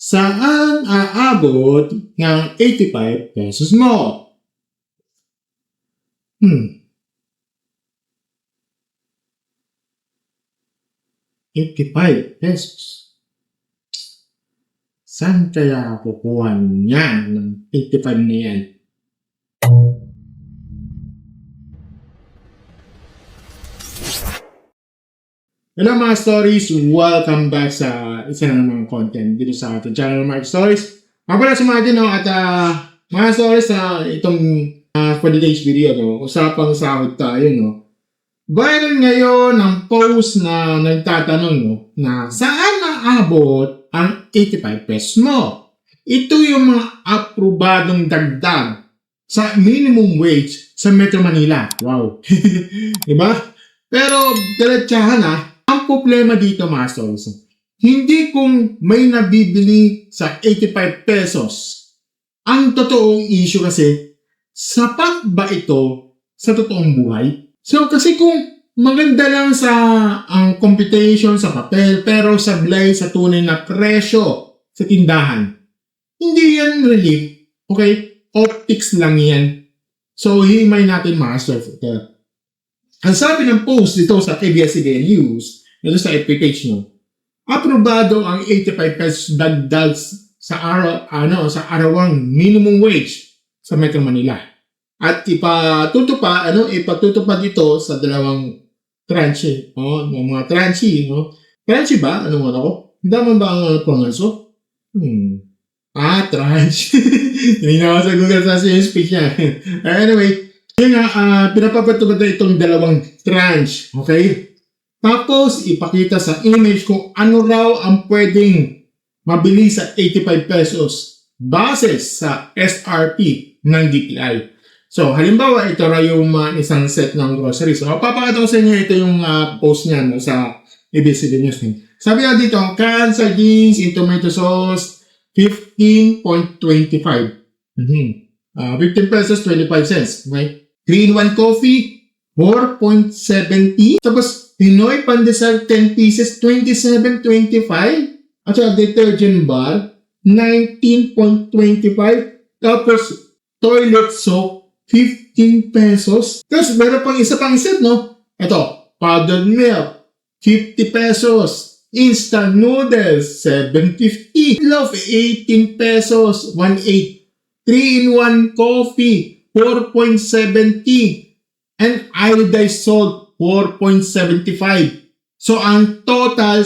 Saan aabot ng 85 pesos mo? 85 pesos. Saan kaya kukuha niyan ng 85 na yan? Hello mga stories! Welcome back sa isa na namang content dito sa ating channel Mark Stories. Ako pala sa mga din, no? At mga stories na itong for today's video, no? Usapang sahod tayo, no? Viral ngayon ang post na nagtatanong, no? Na saan naabot ang 85 pesos mo? Ito yung mga aprobadong dagdag sa minimum wage sa Metro Manila. Wow! Diba? Pero diretsahan ang problema dito mga stories, hindi kung may nabibili sa 85 pesos. Ang totoong issue kasi, sapat ba ito sa totoong buhay? So kasi kung maganda lang sa ang computation sa papel pero sablay sa tunay na presyo sa tindahan, hindi yan relief. Okay? Optics lang yan. So himay natin mga stories. Ang sabi ng post dito sa ABS-CBN News, dito sa FB page nyo, aprobado ang 85 pesos dagdag sa arawang minimum wage sa Metro Manila. At ipatutupad ito sa dalawang tranche. Mga tranche, no? Tranche ba? Ano ko? Dama ba ang prononso? Tranche. Hindi na ako sa Google sa speech niya. Anyway, yun nga, pinapapatupad na itong dalawang tranche. Okay? Tapos, ipakita sa image kung ano raw ang pwedeng mabili sa 85 pesos base sa SRP ng DTI. So, halimbawa, ito raw yung isang set ng groceries. So, papakita ko sa inyo ito yung post niya no, sa ABS-CBN News. Sabi nga dito, canned sardines in tomato sauce, 15.25. 15 pesos, 25 cents. Okay? 3-in-1 coffee, 4.70. Tapos, Pinoy Pandesal, 10 pieces, 27.25. At saka detergent bar, 19.25. Tapos, toilet soap, 15 pesos. Tapos, meron pang isa pang set, no? Ito, powdered milk, 50 pesos. Instant noodles, 7.50. Loaf, 18 pesos, 1.8. 3-in-1 coffee, 4.70. And iodized salt, 4.75. So, ang total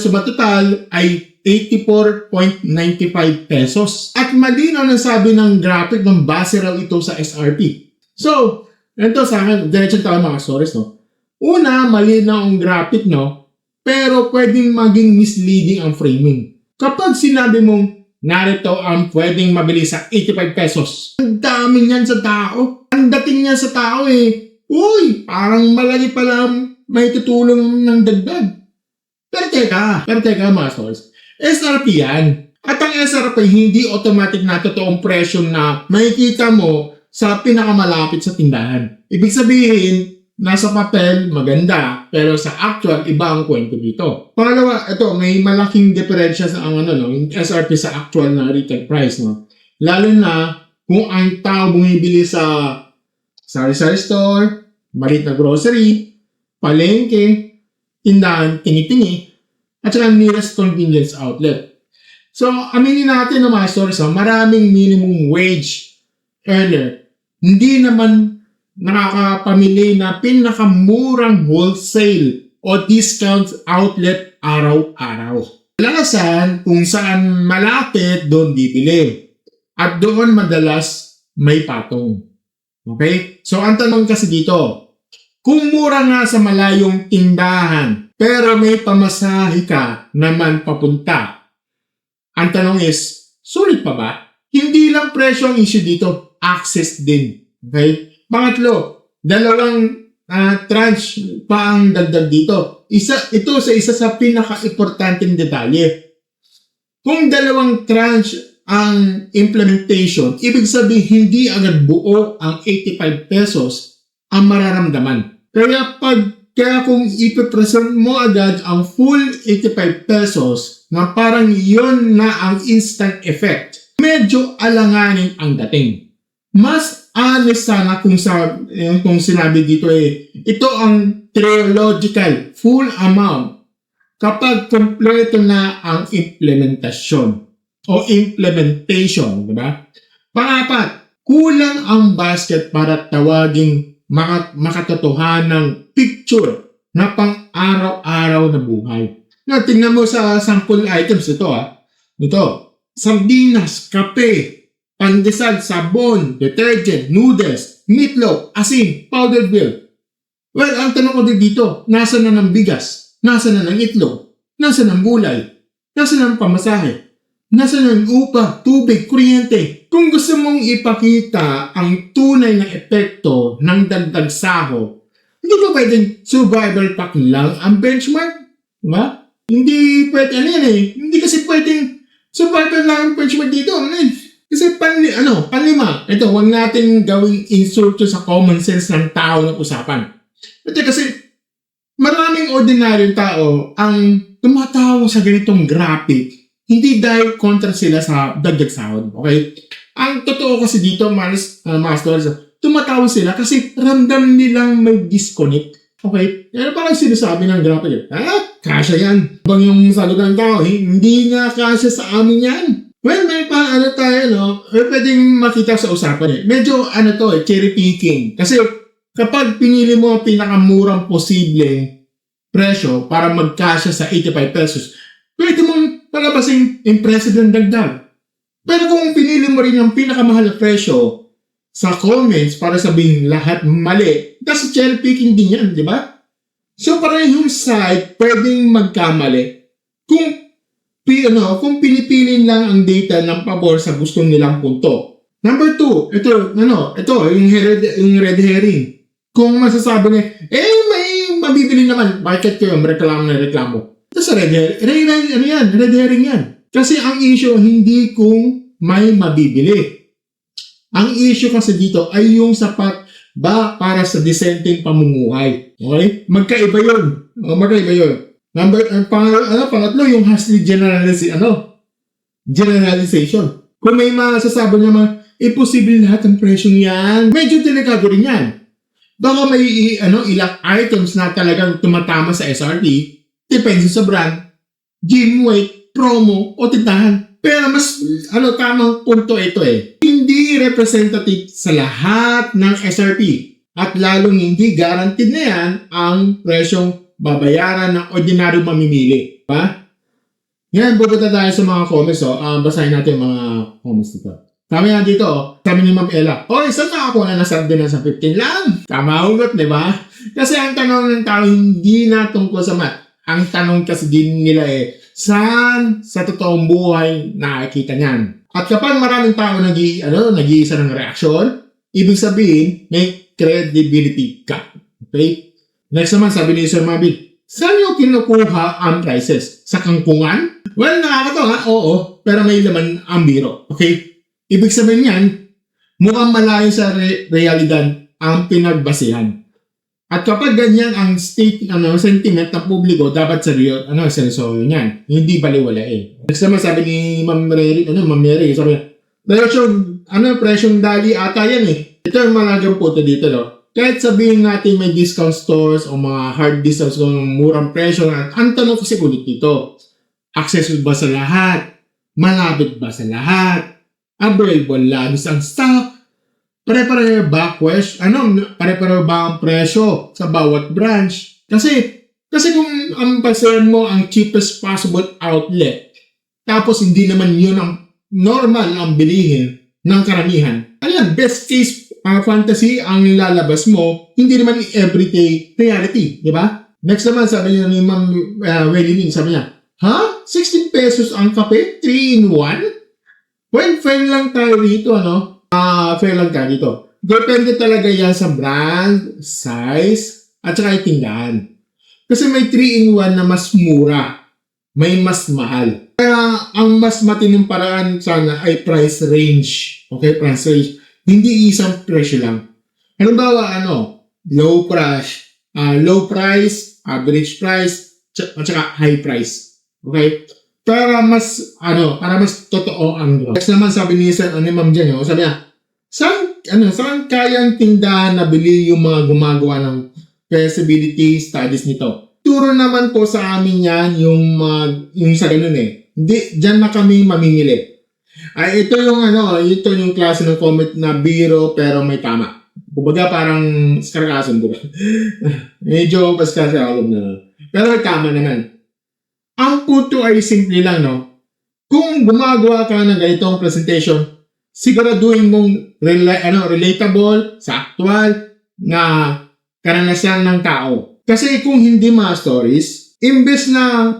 ay 84.95 pesos. At malinaw na sabi ng graphic ng base raw ito sa SRP. So, ito sa akin, diretso tayo mga stories, no? Una, malinaw ang graphic, no? Pero pwedeng maging misleading ang framing. Kapag sinabi mong, narito ang pwedeng mabili sa 85 pesos. Ang dami niyan sa tao. Ang dating niya sa tao uy, parang malaki pala may tutulong ng dagdag. Pero teka mga stories. SRP yan. At ang SRP hindi automatic na totoong presyo na makikita mo sa pinakamalapit sa tindahan. Ibig sabihin, nasa papel, maganda, pero sa actual, iba ang kwento dito. Pangalawa, ito, may malaking diferensya sa yung SRP sa actual na retail price, no? Lalo na kung ang tao bumibili sa sari-sari store, maliit na grocery, palengke, tindahan, tingi-tingi, at saka nearest convenience outlet. So, aminin natin ng mga stories, maraming minimum wage earner, hindi naman nakakapamili na pinakamurang wholesale o discount outlet araw-araw. Kalakasan kung saan malapit doon bibili. At doon madalas may patong. Okay? So ang tanong kasi dito, kung mura nga sa malayong tindahan pero may pamasahe ka naman papunta, ang tanong is, sulit pa ba? Hindi lang presyo ang issue dito, access din. Okay? Pangatlo, dalawang tranche pa ang dagdag dito. Ito sa pinaka-importanteng detalye. Kung dalawang tranche ang implementation, ibig sabihin hindi agad buo ang 85 pesos ang mararamdaman. Kaya pag kaya kung ipipresent mo agad ang full 85 pesos na parang yun na ang instant effect, medyo alanganin ang dating. Mas honest sana kung sinabi dito ito ang theological full amount kapag kompleto na ang implementation o implementation, di ba? Pangapat, kulang ang basket para tawaging makatotohanang picture na pang-araw-araw na buhay. Na tingnan mo sa sample items ito Ito, sardinas, kape, pandesal, sabon, detergent, noodles, meatloaf, asin, powdered milk. Well, ang tanong ko dito, nasa na ng bigas? Nasa na ng itlog? Nasa ng gulay? Nasa na ng pamasahe? Nasa na ng upa, tubig, kuryente? Kung gusto mong ipakita ang tunay na epekto ng dagdag sahod, hindi ba pwedeng survival pack lang ang benchmark? Diba? Hindi pwede, hindi kasi pwedeng survival lang ang benchmark dito. Kasi panlima, ito, huwag natin gawing insult sa common sense ng tao ng usapan. Kasi maraming ordinaryong tao ang tumatawa sa ganitong graphic, hindi dahil kontra sila sa dagdag sahod, okay? Ang totoo kasi dito, mga stories, tumatawa sila kasi ramdam nilang may disconnect, okay? Pero parang sinasabi ng graphic, kasya yan. Bang yung sagot ng tao, hindi nga kasya sa amin yan. Well, may tayo, pwedeng makita sa usapan Medyo, cherry picking. Kasi, kapag pinili mo ang pinakamurang posible presyo para magkasya sa 85 pesos, pwede mong palabasin impressive ng dagdag. Pero kung pinili mo rin ang pinakamahal na presyo sa comments para sabihin lahat mali, kasi cherry picking din yan, di ba? So, parehong site pwedeng magkamali kung pinipili lang ang data ng pabor sa gusto nilang punto. Number 2, ito, yung red herring. Kung masasabi niya, may mabibili naman, bakit kayo reklamo? Ito sa red herring yan. Kasi ang issue, hindi kung may mabibili. Ang issue kasi dito ay yung sapat ba para sa disenteng pamumuhay. Okay? Magkaiba yun. Pangatlo, yung Hasley generalization. Kung may masasabi naman, posible lahat ng presyong yan. Medyo delikado rin yan. Baka may ilang items na talagang tumatama sa SRP, depende sa brand, gym weight, promo, o tindahan. Pero mas tamang punto ito Hindi representative sa lahat ng SRP at lalong hindi guaranteed na yan ang presyong babayaran ng ordinaryong mamimili. Diba? Yan, pupunta tayo sa mga comments. Basahin natin yung mga comments dito. Sabi nga dito, sabi ni Ma'am Ella, saan nakakuha na sardinas sa 15 lang? Tama hugot, di ba? Kasi ang tanong ng tao hindi na tungkol sa math. Ang tanong kasi din nila saan sa totoong buhay nakikita niyan? At kapag maraming tao nag-iisa ng reaksyon, ibig sabihin, may credibility ka. Okay? Next naman, sabi ni Sir Mabit, saan yung kinukuha ang prices? Sa kangkungan? Well, nakakatawa, oo, pero may laman ang biro. Okay? Ibig sabihin yan, mukhang malayo sa realidad ang pinagbasihan. At kapag ganyan ang sentiment ng publiko, dapat seryoso yan. Hindi baliwala Next naman, sabi ni Ma'am Mary, sabi niya, presyong dali ata yan Ito yung malagang punto dito, Kahit sabihin natin may discount stores o mga hard discounts kung murang presyo, ang tanong kasi ulit dito, accessible ba sa lahat? Malapit ba sa lahat? Available labis ang stock? Pare-pareho ba pare-pareho ba ang presyo sa bawat branch? Kasi kung ang pasayan mo ang cheapest possible outlet, tapos hindi naman yun ang normal ang bilihin ng karamihan. Best case fantasy ang lalabas mo, hindi naman everyday reality, di ba? Next naman, sabi niya ni Ma'am Welilin, sabi niya, 16 pesos ang kape? 3-in-1? Well, fair lang tayo dito, fair lang tayo dito. Depende talaga yan sa brand, size, at saka tindahan. Kasi may 3-in-1 na mas mura, may mas mahal. Kaya ang mas matinong paraan sana ay price range. Okay, price range. Hindi isang presyo lang. Halimbawa, low price, low price, average price, at saka high price. Okay? Para mas totoo ang next naman sabi ni Ma'am Jen, sabi niya, saan kayang tindahan na bili yung mga gumagawa ng feasibility studies nito? Turo naman po sa amin yan yung sa ganun eh. Diyan na kami mamimili. Ito yung klase ng comment na biro pero may tama. Kumbaga parang sarcasm, diba? Medyo sarcasm na. Pero may tama naman. Ang punto ay simple lang, no? Kung gumagawa ka ng ganitong presentation, siguraduhin mong relatable sa actual na karanasan ng tao. Kasi kung hindi mga stories, imbes na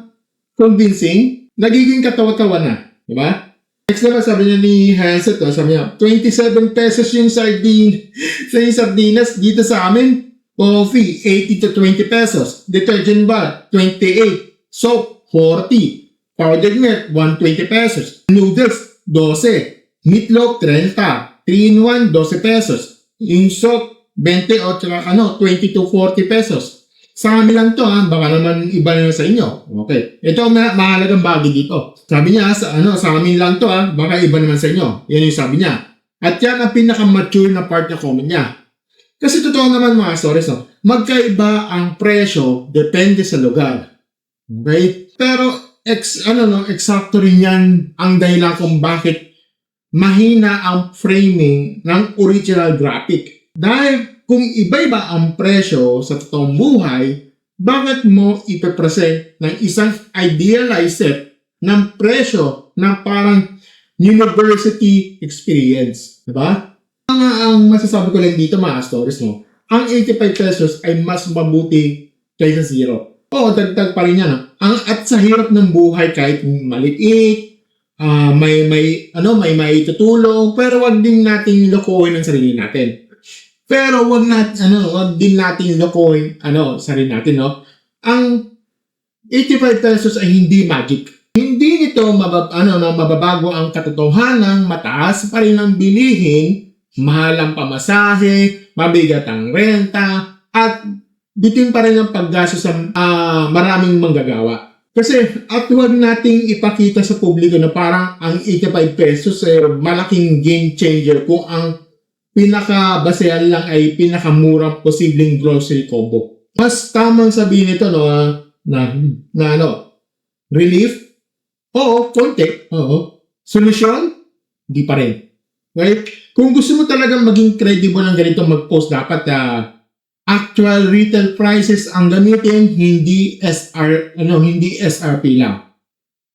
convincing, nagiging katawa-tawa na. Diba? Next naman, sabi niya ni Hanset, sabi niya, 27 pesos yung sardinas dito sa amin. Coffee, 18 to 20 pesos. Detergent bar, 28. Soap, 40. Powdered milk, 120 pesos. Noodles, 12. Meatloaf, 30. 3-in-1, 12 pesos. Yung soap, 20 o 20 to 40 pesos. Sa amin lang to baka naman iba na sa inyo. Okay. Ito ang mahalagang bagay dito. Sabi niya, sa amin lang to baka iba naman sa inyo. Yan yung sabi niya. At yan ang pinaka-mature na part na comment niya. Kasi totoo naman mga stories, magkaiba ang presyo depende sa lugar. Okay? Pero, eksakto rin yan ang dahilan kung bakit mahina ang framing ng original graphic. Dahil kung iba-iba ang presyo sa totoong buhay, bakit mo ipipresent ng isang idealized set ng presyo na parang university experience? Diba? Ang masasabi ko lang dito mga stories ang 85 pesos ay mas mabuti kaysa zero. Oo, dagdag pa rin yan. At sa hirap ng buhay kahit maliit, may tutulong, pero wag din natin lokohin ang sarili natin. Pero wag din natin lokohin sarili natin, no? Ang 85 pesos ay hindi magic. Hindi nito mababago ang katotohanan, mataas pa rin ang bilihin, mahal ang pamasahe, mabigat ang renta, at bitin pa rin ang paggasto sa maraming manggagawa. Kasi at huwag nating ipakita sa publiko na parang ang 85 pesos ay malaking game changer kung ang pinaka-basehan lang ay pinakamurang posibleng grocery combo. Mas tamang sabihin nito relief? Oo, konti. Oo. Solusyon? Di pa rin. Right? Kung gusto mo talagang maging credible ng ganito mag-post, dapat actual retail prices ang gamitin, hindi SRP lang.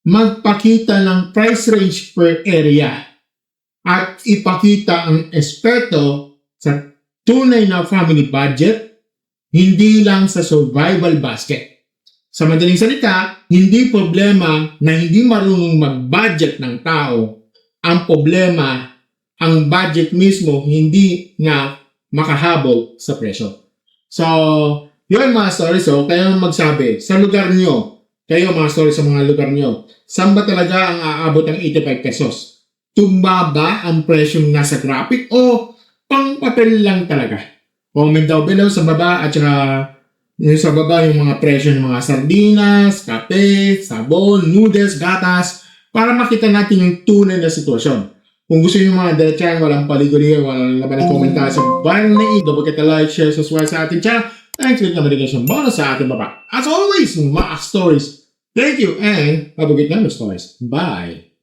Magpakita ng price range per area at ipakita ang eksperto sa tunay na family budget, hindi lang sa survival basket. Sa madaling salita, hindi problema na hindi marunong mag-budget ng tao. Ang problema, ang budget mismo hindi na makahabol sa presyo. So, yun mga stories. Kaya magsabi, sa lugar nyo, kayo mga stories sa mga lugar nyo, saan ba talaga ang aabot ng 85 pesos? Tumaba ang presyong nasa graphic o pang papel lang talaga? Comment down below sa baba at saka sa baba yung mga presyo ng mga sardinas, kape, sabon, noodles, gatas para makita natin yung tunay na sitwasyon. Kung gusto nyo mga diretsahan, walang paliguri, walang laban ng komentar sa viral na ito, don't forget to like, share, subscribe sa ating channel. Thanks for the notification bonus sa ating baba. As always, mga stories. Thank you and have a good night, stories. Bye!